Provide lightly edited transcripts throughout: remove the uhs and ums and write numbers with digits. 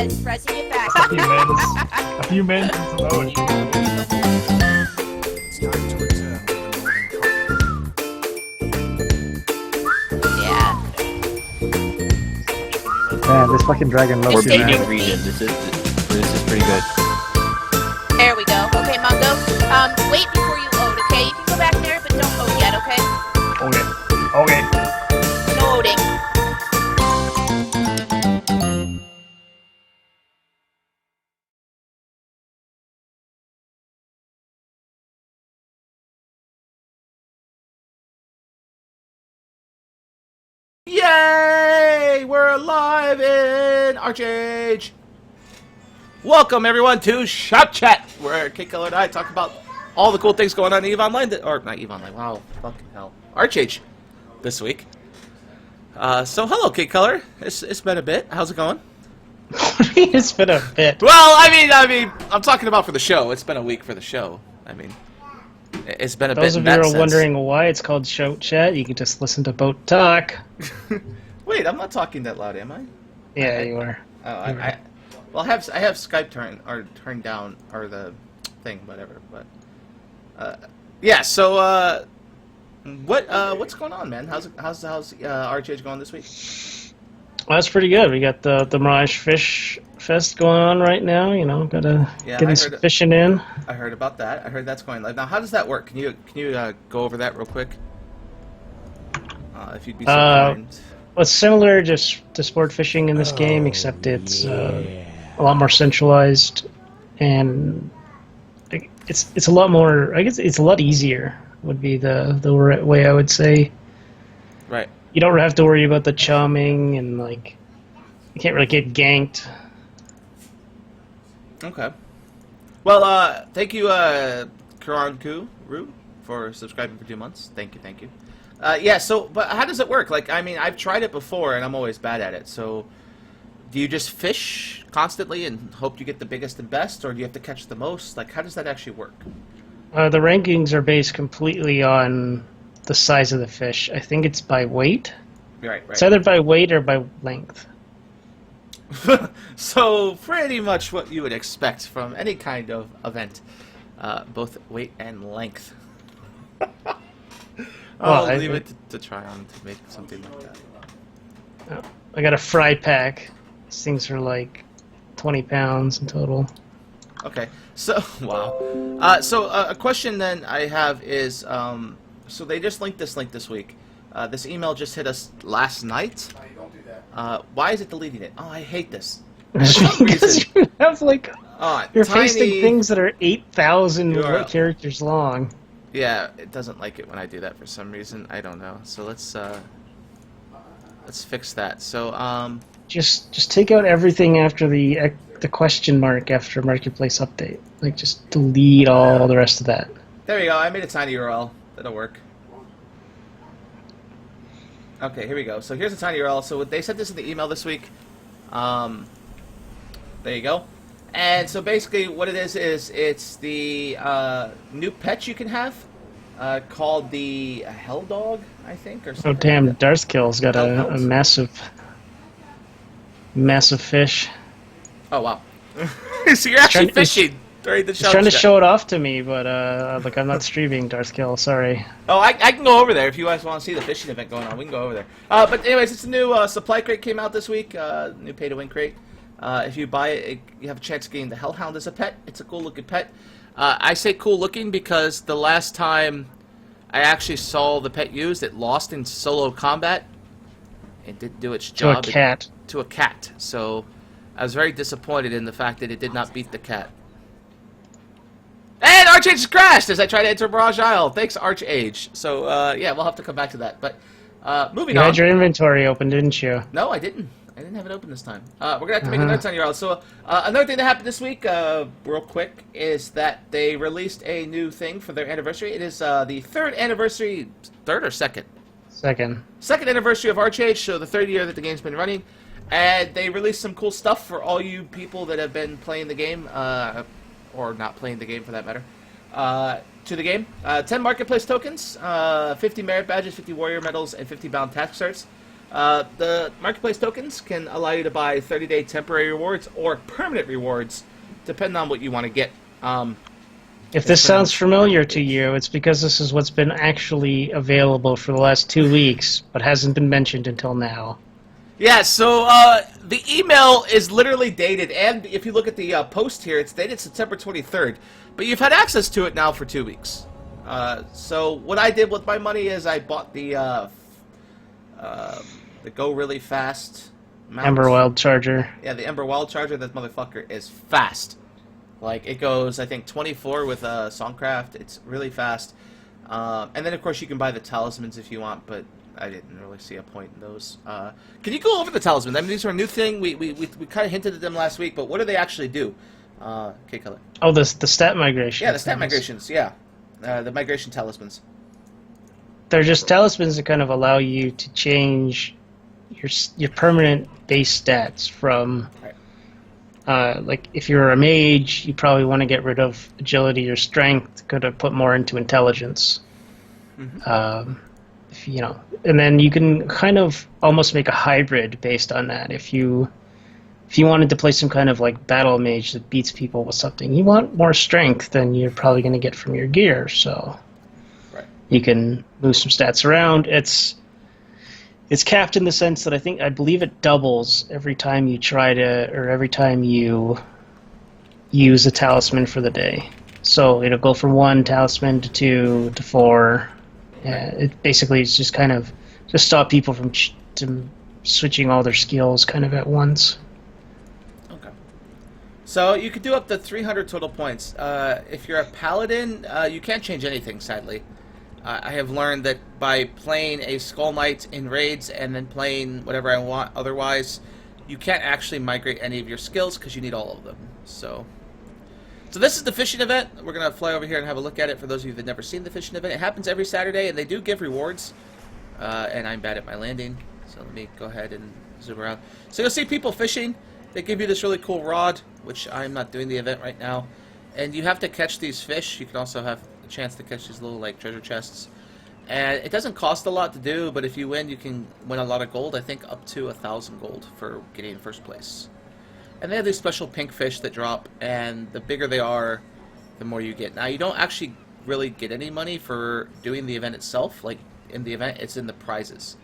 Yes, pressing it back. A few minutes and some ocean. It's time to return to the Northern Yeah. Man, this fucking dragon We're loves you, beating man. region. This is pretty good. There we go. Okay, Mungo. Wait before you load, okay? You can go back there, but don't load yet, okay? Okay. No loading. Yay! We're alive in Archage! Welcome everyone to Shop Chat, where KColor and I talk about all the cool things going on in EVE Online, or not EVE Online, wow, fucking hell. Archage this week. So hello KColor, it's been a bit, how's it going? It's been a bit. Well, I mean, I'm talking about for the show, it's been a week for the show, I mean, it's been a bit Those in of you that who are sense. wondering why it's called Shout Chat, you can just listen to Boat Talk. Wait, I'm not talking that loud, am I? Yeah, you are. Oh, well, I have Skype turned down, or the thing, whatever. But yeah. So what's going on, man? How's RHH going this week? Well, that's pretty good. We got the Mirage Fish Fest going on right now. You know, gotta Yeah, getting some fishing in. I heard about that. I heard that's going live now. How does that work? Can you go over that real quick? If you'd be so kind. Well, it's similar just to sport fishing in this game, except it's a lot more centralized, and it's a lot more. I guess it's a lot easier. Would be the way I would say. Right. You don't have to worry about the chumming and like you can't really get ganked. Okay. Well, thank you, Karan Ru, for subscribing for 2 months. Thank you. Yeah, so, but how does it work? Like, I mean, I've tried it before, and I'm always bad at it. So, do you just fish constantly and hope you get the biggest and best, or do you have to catch the most? Like, how does that actually work? The rankings are based completely on the size of the fish. I think it's by weight. Right. It's either by weight or by length. So, pretty much what you would expect from any kind of event, both weight and length. I'll leave it to try on to make something like that. I got a fry pack. These things are like 20 pounds in total. Okay, so, wow. So, a question then I have is, so they just linked this link this week. This email just hit us last night. Don't do that. Why is it deleting it? Oh, I hate this. Because you have like you're tiny... pasting things that are 8,000 URL. characters long. Yeah, it doesn't like it when I do that for some reason. I don't know. So let's fix that. So Just take out everything after the question mark after marketplace update. Like just delete all the rest of that. there we go. I made a tiny URL. That'll work. Okay, here we go. So here's a tiny URL. So they sent this in the email this week. There you go. And so basically what it is it's the new pet you can have called the Hell Dog, I think, or something. Oh damn, like that. Darskill's got a massive fish. Oh wow. So you're actually trying- he's- fishing during the show. He's trying to show it off to me, but like I'm not streaming Darskill, sorry. Oh, I can go over there if you guys want to see the fishing event going on. We can go over there. But anyways, it's a new supply crate came out this week. New pay-to-win crate. If you buy it, you have a chance of getting the Hellhound as a pet. It's a cool-looking pet. I say cool-looking because the last time I actually saw the pet used, it lost in solo combat. It didn't do its To job. a cat. To a cat. So I was very disappointed in the fact that it did not beat the cat. And Archage has crashed as I try to enter Mirage Isle. Thanks, Archage. So, yeah, we'll have to come back to that. But, moving You on. had your inventory open, didn't you? No, I didn't. I didn't have it open this time. We're going to have to make another tiny URL. So, another thing that happened this week, real quick, is that they released a new thing for their anniversary. It is the third anniversary, third or second? Second anniversary of Archage, so the third year that the game's been running. And they released some cool stuff for all you people that have been playing the game, or not playing the game for that matter, to the game. 10 marketplace tokens, 50 merit badges, 50 warrior medals, and 50 bound task certs. The marketplace tokens can allow you to buy 30-day temporary rewards or permanent rewards, depending on what you want to get. If this sounds familiar to you, it's because this is what's been actually available for the last 2 weeks, but hasn't been mentioned until now. Yeah, so the email is literally dated, and if you look at the post here, it's dated September 23rd. But you've had access to it now for 2 weeks. So what I did with my money is I bought the Go Really Fast mount. Ember Wild Charger. Yeah, the Ember Wild Charger. That motherfucker is fast. Like, it goes, I think, 24 with Songcraft. It's really fast. And then, of course, you can buy the talismans if you want, but I didn't really see a point in those. Can you go over the talismans? I mean, these are a new thing. We kind of hinted at them last week, but what do they actually do? K-Color. Oh, the stat migration. Yeah, the stat migrations, yeah. The migration talismans. They're just talismans that kind of allow you to change your permanent base stats from... like, if you're a mage, you probably want to get rid of agility or strength, could have put more into intelligence. If, you know, and then you can kind of almost make a hybrid based on that. If you wanted to play some kind of like battle mage that beats people with something, you want more strength than you're probably going to get from your gear, so you can move some stats around. It's capped in the sense that I believe it doubles every time you every time you use a talisman for the day. So it'll go from 1 talisman to 2 to 4. Yeah, it basically is just kind of just stop people from switching all their skills kind of at once. Okay. So you could do up to 300 total points. If you're a paladin, you can't change anything, sadly. I have learned that by playing a Skull Knight in raids and then playing whatever I want otherwise, you can't actually migrate any of your skills because you need all of them. So this is the fishing event. We're going to fly over here and have a look at it for those of you that have never seen the fishing event. It happens every Saturday, and they do give rewards. And I'm bad at my landing, so let me go ahead and zoom around. So you'll see people fishing. They give you this really cool rod, which I'm not doing the event right now. And you have to catch these fish. You can also have a chance to catch these little like treasure chests. And it doesn't cost a lot to do, but if you win, you can win a lot of gold. I think up to 1,000 gold for getting first place. And they have these special pink fish that drop, and the bigger they are, the more you get. Now, you don't actually really get any money for doing the event itself. Like, in the event, it's in the prizes.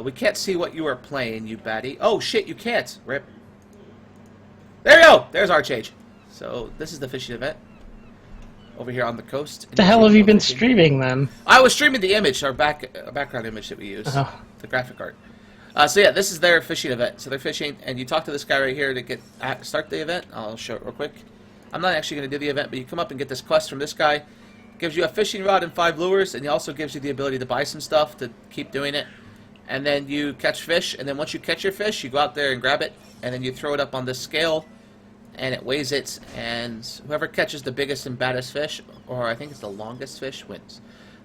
We can't see what you are playing, you baddie. Oh, shit, you can't. Rip. There you go. There's Archage. So, this is the fishing event. Over here on the coast. What the hell have you been streaming, then? I was streaming the image, our background image that we use. Oh. The graphic art. So yeah, this is their fishing event. So they're fishing, and you talk to this guy right here to start the event. I'll show it real quick. I'm not actually going to do the event, but you come up and get this quest from this guy. Gives you a fishing rod and 5 lures, and he also gives you the ability to buy some stuff to keep doing it. And then you catch fish, and then once you catch your fish, you go out there and grab it, and then you throw it up on this scale, and it weighs it, and whoever catches the biggest and baddest fish, or I think it's the longest fish, wins.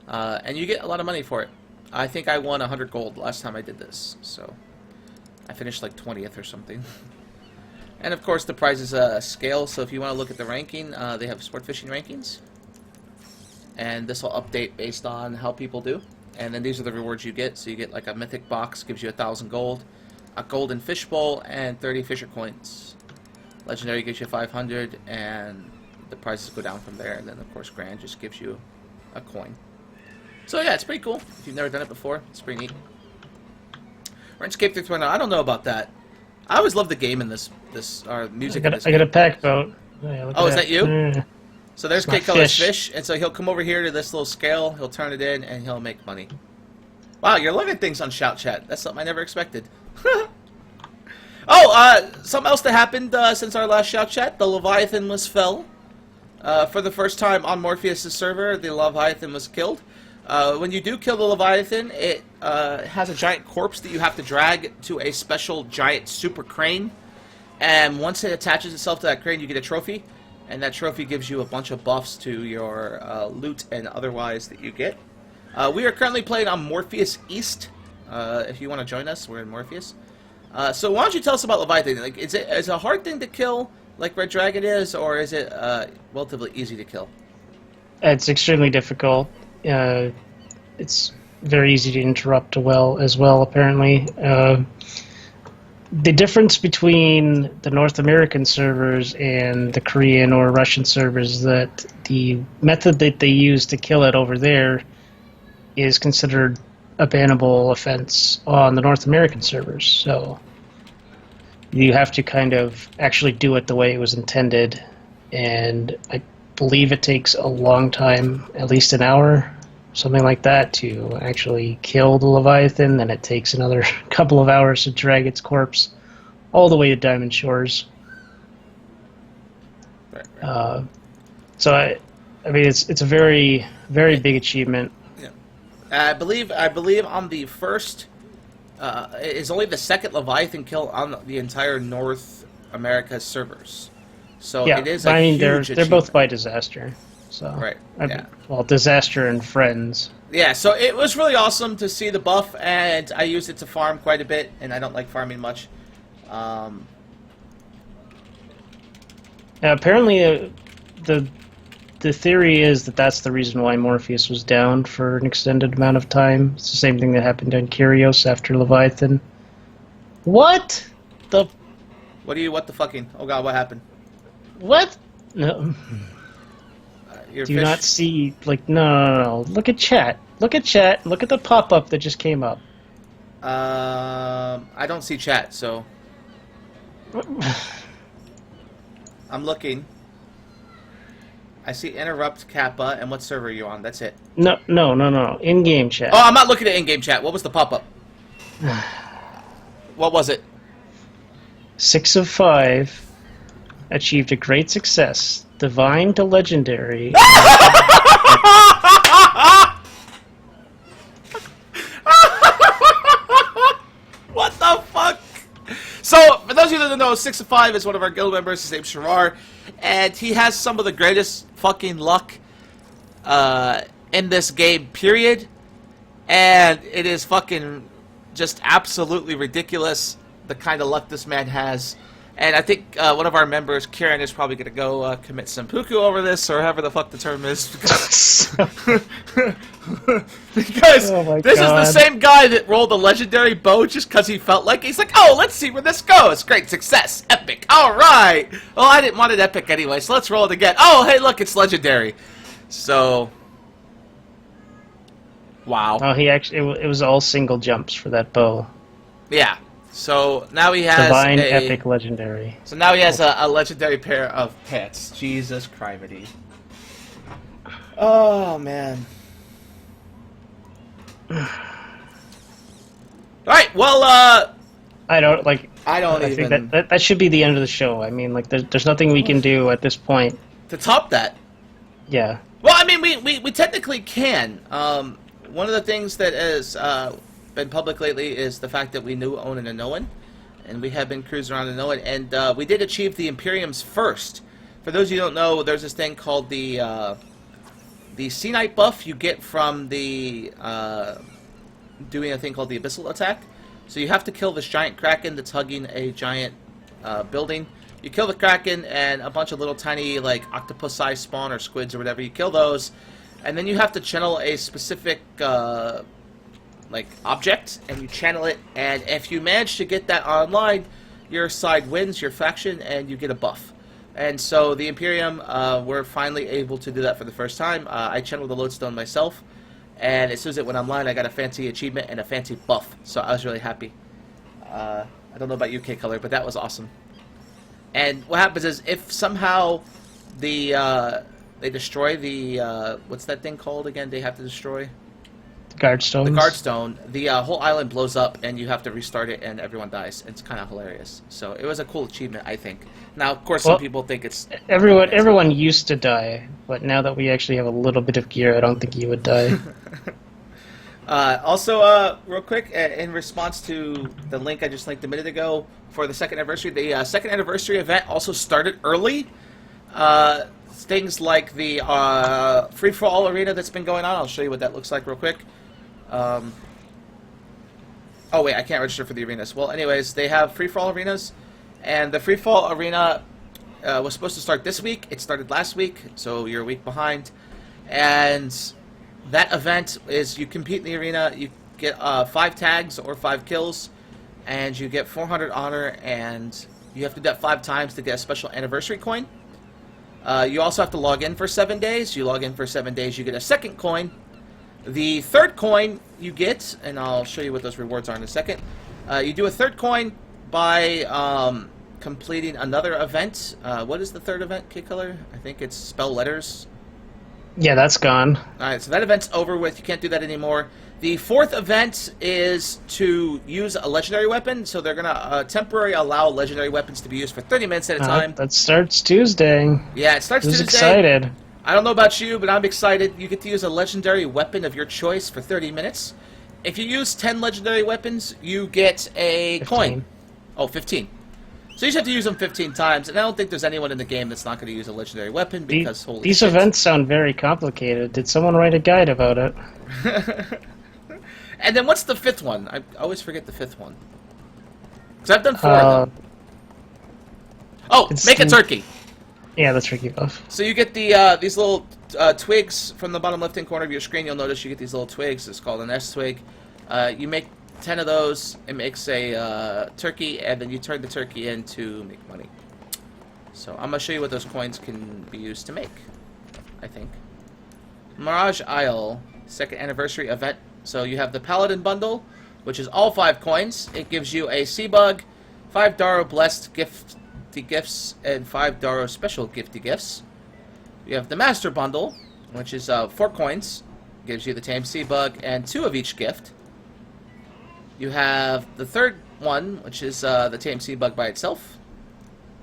And you get a lot of money for it. I think I won 100 gold last time I did this, so I finished like 20th or something. And of course the prize is a scale, so if you want to look at the ranking, they have sport fishing rankings. And this will update based on how people do. And then these are the rewards you get. So you get like a mythic box, gives you 1,000 gold, a golden fish bowl, and 30 fisher coins. Legendary gives you 500, and the prices go down from there. And then of course grand just gives you a coin. So yeah, it's pretty cool. If you've never done it before, it's pretty neat. RuneScape 3.0, I don't know about that. I always love the game in this music. I got a pack boat. Yeah, oh, is that you? Yeah. So there's K-Color's fish, and so he'll come over here to this little scale, he'll turn it in, and he'll make money. Wow, you're loving things on Shout Chat. That's something I never expected. Something else that happened since our last Shout Chat, the Leviathan was fell. For the first time on Morpheus' server, the Leviathan was killed. When you do kill the Leviathan, it has a giant corpse that you have to drag to a special giant super crane. And once it attaches itself to that crane, you get a trophy. And that trophy gives you a bunch of buffs to your loot and otherwise that you get. We are currently playing on Morpheus East. If you want to join us, we're in Morpheus. So why don't you tell us about Leviathan? Like, is it a hard thing to kill like Red Dragon is, or is it relatively easy to kill? It's extremely difficult. It's very easy to interrupt as well. Apparently, the difference between the North American servers and the Korean or Russian servers is that the method that they use to kill it over there is considered a bannable offense on the North American servers. So you have to kind of actually do it the way it was intended, and I believe it takes a long time, at least an hour, something like that, to actually kill the Leviathan. Then it takes another couple of hours to drag its corpse all the way to Diamond Shores. Right. So I mean, it's a very, very big achievement. I believe on the first, it's only the second Leviathan kill on the entire North America servers. So Yeah, it is but a I mean, huge they're achievement. both by Disaster. So Right, yeah. Well, Disaster and Friends. Yeah, so it was really awesome to see the buff, and I used it to farm quite a bit, and I don't like farming much. Apparently, the theory is that that's the reason why Morpheus was down for an extended amount of time. It's the same thing that happened on Kyrios after Leviathan. What? What the fucking? Oh god, what happened? What? No. Your Do you fish? not see, no. Look at chat. Look at chat. Look at the pop-up that just came up. I don't see chat, so I'm looking. I see interrupt Kappa, and what server are you on? That's it. No. In-game chat. Oh, I'm not looking at in-game chat. What was the pop-up? What was it? 6 of 5 achieved a great success. Divine to Legendary. What the fuck? So, for those of you that don't know, 6 of 5 is one of our guild members. His name's Shirar, and he has some of the greatest fucking luck in this game, period. And it is fucking just absolutely ridiculous, the kind of luck this man has. And I think one of our members, Kieran, is probably going to go commit seppuku over this, or however the fuck the term is. Because Oh my this is the God. same guy that rolled a legendary bow just because he felt like it. He's like, oh, let's see where this goes. Great success. Epic. All right. Well, I didn't want it epic anyway, so let's roll it again. Oh, hey, look, it's legendary. So, wow. Oh, he actually, it was all single jumps for that bow. Yeah. So now he has Divine, a Epic, Legendary. So now he has a legendary pair of pants. Jesus Criminy. Oh man. Alright, well I don't, I don't I even think that should be the end of the show. I mean, there's nothing we can do at this point. to top that. Yeah. Well, I mean we technically can. One of the things that has been public lately is the fact that we knew Onan and Noan, and we have been cruising around in Noan, and we did achieve the Imperium's first. For those of you who don't know, there's this thing called the Sea Knight buff you get from the doing a thing called the Abyssal Attack. So you have to kill this giant Kraken that's hugging a giant building. You kill the Kraken, and a bunch of little tiny, like, octopus-sized spawn or squids or whatever, you kill those, and then you have to channel a specific object, and you channel it, and if you manage to get that online, your side wins, your faction, and you get a buff. And so the Imperium, we're finally able to do that for the first time. I channeled the Lodestone myself, and as soon as it went online, I got a fancy achievement and a fancy buff, so I was really happy. I don't know about UK Color, but that was awesome. And what happens is, if somehow they destroy the, what's that thing called again they have to destroy? Guardstones. The Guardstone, the whole island blows up, and you have to restart it, and everyone dies. It's kind of hilarious. So it was a cool achievement, I think. Now, of course, some Well, people think it's... Everyone used to die, but now that we actually have a little bit of gear, I don't think you would die. Also, real quick, in response to the link I just linked a minute ago for the second anniversary, the second anniversary event also started early. Things like the free-for-all arena that's been going on. I'll show you what that looks like real quick. Oh wait, I can't register for the arenas. Well, anyways, they have free-for-all arenas, and the free-for-all arena was supposed to start this week. It started last week, so you're a week behind. And that event is you compete in the arena, you get 5 tags or 5 kills, and you get 400 honor, and you have to do that 5 times to get a special anniversary coin. You also have to log in for 7 days. You log in for 7 days, you get a second coin. The third coin you get, and I'll show you what those rewards are in a second. You do a third coin by completing another event. What is the third event, K-Color? I think it's spell letters. Yeah, that's gone. Alright, so that event's over with. You can't do that anymore. The fourth event is to use a legendary weapon, so they're going to temporarily allow legendary weapons to be used for 30 minutes at a time. That starts Tuesday. Yeah, it starts Who's Tuesday. excited? I don't know about you, but I'm excited. You get to use a legendary weapon of your choice for 30 minutes. If you use 10 legendary weapons, you get a 15. coin. Oh, 15. So you just have to use them 15 times, and I don't think there's anyone in the game that's not going to use a legendary weapon because holy These shit. events sound very complicated. Did someone write a guide about it? And then what's the fifth one? I always forget the fifth one. Because I've done 4 of them. Oh, it's make a the- turkey. Yeah, that's tricky buff. So you get the these little twigs from the bottom left-hand corner of your screen. You'll notice you get these little twigs. It's called an S-twig. You make 10 of those. It makes a turkey, and then you turn the turkey in to make money. So I'm going to show you what those coins can be used to make, I think. Mirage Isle, 2nd anniversary event. So you have the Paladin bundle, which is all 5 coins. It gives you a Sea Bug, 5 Daro Blessed Gifty Gifts, and 5 Daro Special Gifty Gifts. You have the Master bundle, which is 4 coins. Gives you the Tame Sea Bug and 2 of each gift. You have the third one, which is the Tame Sea Bug by itself.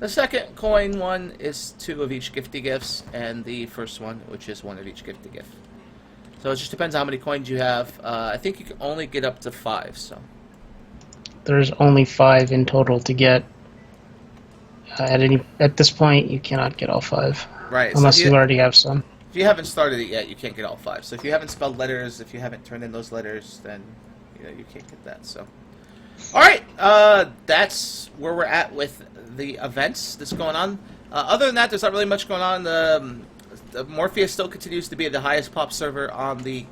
The second coin one is 2 of each gifty gifts, and the first one, which is 1 of each gifty gift. So it just depends on how many coins you have. I think you can only get up to 5. So There's only 5 in total to get. At this point, you cannot get all 5. right, Unless so you already have some. if you haven't started it yet, you can't get all 5. So if you haven't spelled letters, if you haven't turned in those letters, then you can't get that. So, all right, that's where we're at with the events that's going on. Other than that, there's not really much going on. The Morpheus still continues to be the highest pop server on the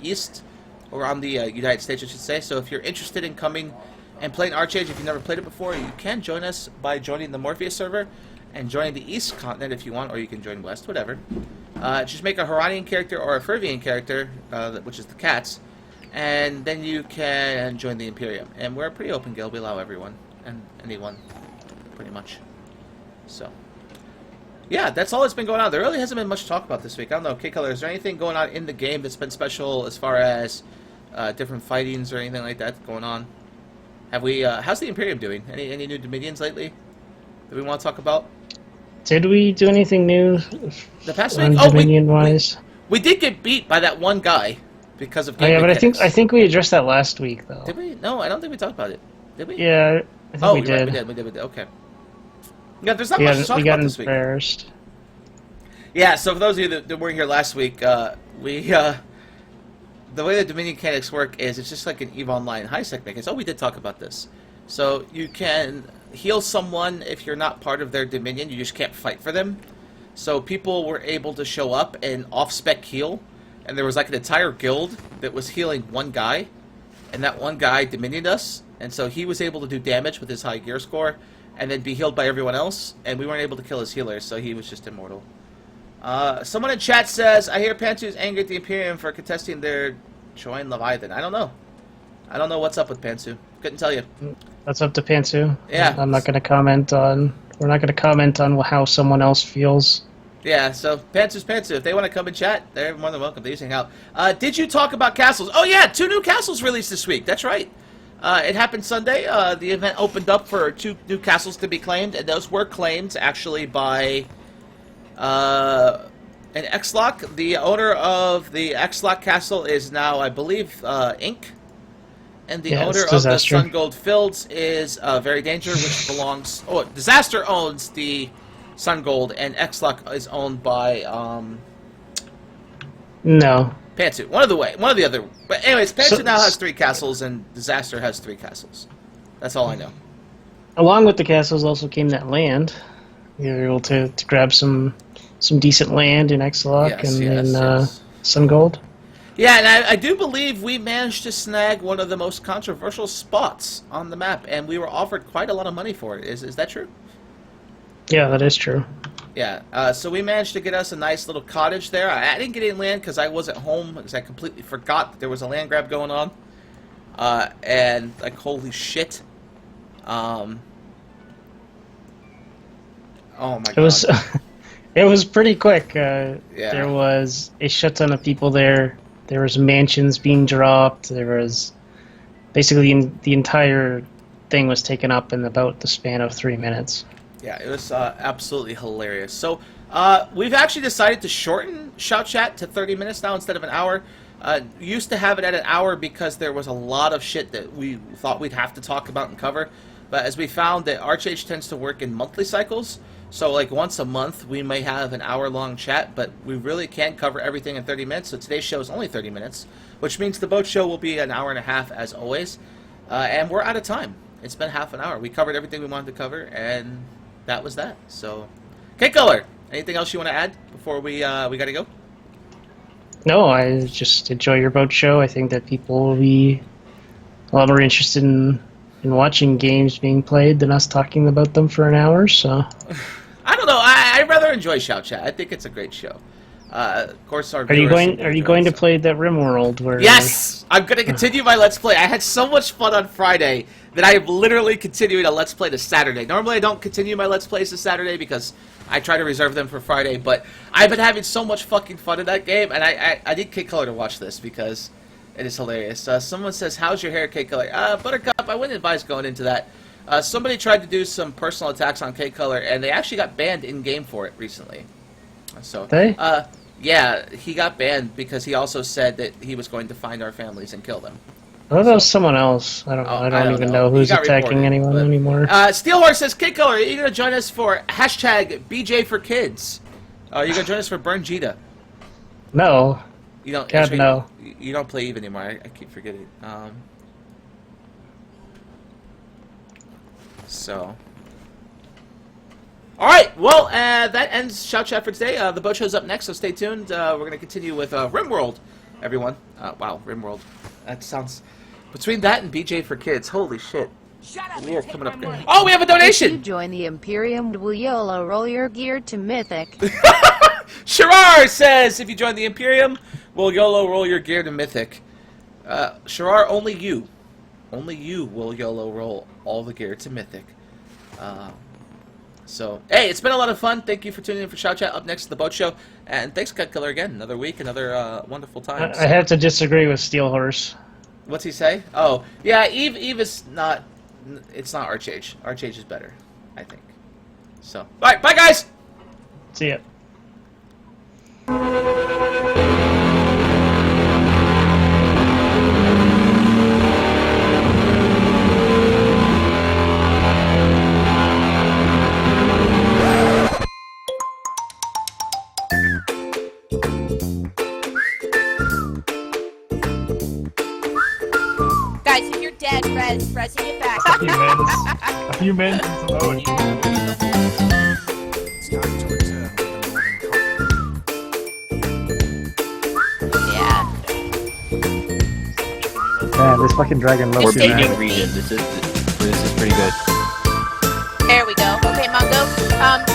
East, or on the United States, I should say. So if you're interested in coming and playing Archage, if you've never played it before, you can join us by joining the Morpheus server and joining the East continent if you want, or you can join West, whatever. Just make a Haranian character or a Fervian character, which is the cats, and then you can join the Imperium. And we're a pretty open guild. We allow everyone and anyone, pretty much. So, yeah, that's all that's been going on. There really hasn't been much to talk about this week. I don't know, K-Color, is there anything going on in the game that's been special as far as different fightings or anything like that going on? Have we? How's the Imperium doing? Any new Dominions lately that we want to talk about? Did we do anything new? The past on week, Dominion-wise? we did get beat by that one guy because of Oh, game yeah, but mechanics. I think we addressed that last week, though. Did we? No, I don't think we talked about it. Did we? Yeah, I think Oh, we you're right, did. we did. Okay. Yeah, there's not We much to talk got about this week. embarrassed. Yeah, so for those of you that weren't here last week, the way the Dominion mechanics work is it's just like an EVE Online high-sec mechanics. Oh, we did talk about this. So you can heal someone if you're not part of their Dominion. You just can't fight for them. So people were able to show up and off-spec heal, and there was like an entire guild that was healing one guy, and that one guy Dominioned us, and so he was able to do damage with his high gear score, and then be healed by everyone else, and we weren't able to kill his healer, so he was just immortal. Someone in chat says, I hear Pantsu's angry at the Imperium for contesting their join Leviathan. I don't know. I don't know what's up with Pantsu. Couldn't tell you. That's up to Pantsu. Yeah. I'm not going to comment on... We're not going to comment on how someone else feels. Yeah, so Pantsu's Pantsu. If they want to come and chat, they're more than welcome. They just hang out. Did you talk about castles? Oh, yeah, 2 new castles released this week. That's right. It happened Sunday. The event opened up for 2 new castles to be claimed, and those were claimed actually by an X-Lock. The owner of the X-Lock castle is now, I believe, Inc. And the Yeah, it's owner of the Disaster. Sun Gold Fields is Very Danger, which belongs... Oh, Disaster owns the Sun Gold, and X-Lock is owned by No. Pantsu. One of the other. But anyways, Pantsu So- now has 3 castles, and Disaster has 3 castles. That's all I know. Along with the castles also came that land. You were able to grab some decent land in X-Lock Yes, and yes, in yes. Sun Gold. Yeah, and I do believe we managed to snag one of the most controversial spots on the map, and we were offered quite a lot of money for it. Is that true? Yeah, that is true. Yeah, so we managed to get us a nice little cottage there. I didn't get any land because I wasn't home, because I completely forgot that there was a land grab going on. And, like, holy shit. Oh my god. It was it was pretty quick. There was a shit ton of people there. There was mansions being dropped. There was basically the entire thing was taken up in about the span of 3 minutes. Yeah, it was absolutely hilarious. So, we've actually decided to shorten Shout Chat to 30 minutes now instead of an hour. Used to have it at an hour because there was a lot of shit that we thought we'd have to talk about and cover. But as we found that ArcheAge tends to work in monthly cycles, so like once a month we may have an hour-long chat, but we really can't cover everything in 30 minutes. So today's show is only 30 minutes, which means the boat show will be an hour and a half as always. And we're out of time. It's been half an hour. We covered everything we wanted to cover, and that was that. So, K-Color, anything else you want to add before we gotta go? No, I just enjoy your boat show. I think that people will be a lot more interested in watching games being played than us talking about them for an hour. So I don't know. I rather enjoy Shout Chat. I think it's a great show. Of course, our Are you viewers going to play that RimWorld? Where Yes, I'm going to continue my Let's Play. I had so much fun on Friday that I am literally continuing a Let's Play to Saturday. Normally, I don't continue my Let's Plays to Saturday because I try to reserve them for Friday. But I've been having so much fucking fun in that game, and I need K-Color to watch this because it is hilarious. Someone says, "How's your hair, K-Color?" Buttercup, I wouldn't advise going into that. Somebody tried to do some personal attacks on K-Color, and they actually got banned in-game for it recently. So, They? yeah, he got banned because he also said that he was going to find our families and kill them. I thought that was someone else. I don't even know who's He got attacking reported, anyone but- anymore. Steelhorse says, K-Color, are you going to join us for hashtag BJ for Kids? Are you going to join us for Burn Jita? No. You don't, God, actually, no. You don't play Eve anymore. I keep forgetting. So. Alright, well, that ends Shout Chat for today. The boat show's up next, so stay tuned. We're going to continue with RimWorld, everyone. Wow, RimWorld. That sounds... Between that and BJ for Kids, holy shit. We are coming up good. Oh, we have a If you donation! join the Imperium, will YOLO roll your gear to Mythic? Shirar says, if you join the Imperium, will YOLO roll your gear to Mythic. Shirar, only you will YOLO roll all the gear to Mythic. So, hey, it's been a lot of fun. Thank you for tuning in for Shout Chat. Up next, the boat show. And thanks, Cut-Killer, again. Another week, another wonderful time. I have to disagree with Steelhorse. What's he say? Oh, yeah, Eve is not... It's not ArcheAge. ArcheAge is better, I think. So, alright, bye, guys! See ya. Guys, if you're dead, Rez, get back. A few men and some Owen. It's time to return to the Northern Yeah. Man, this fucking dragon loves We're Stay being tuned. greeted. This is pretty good. There we go. Okay, Mongo.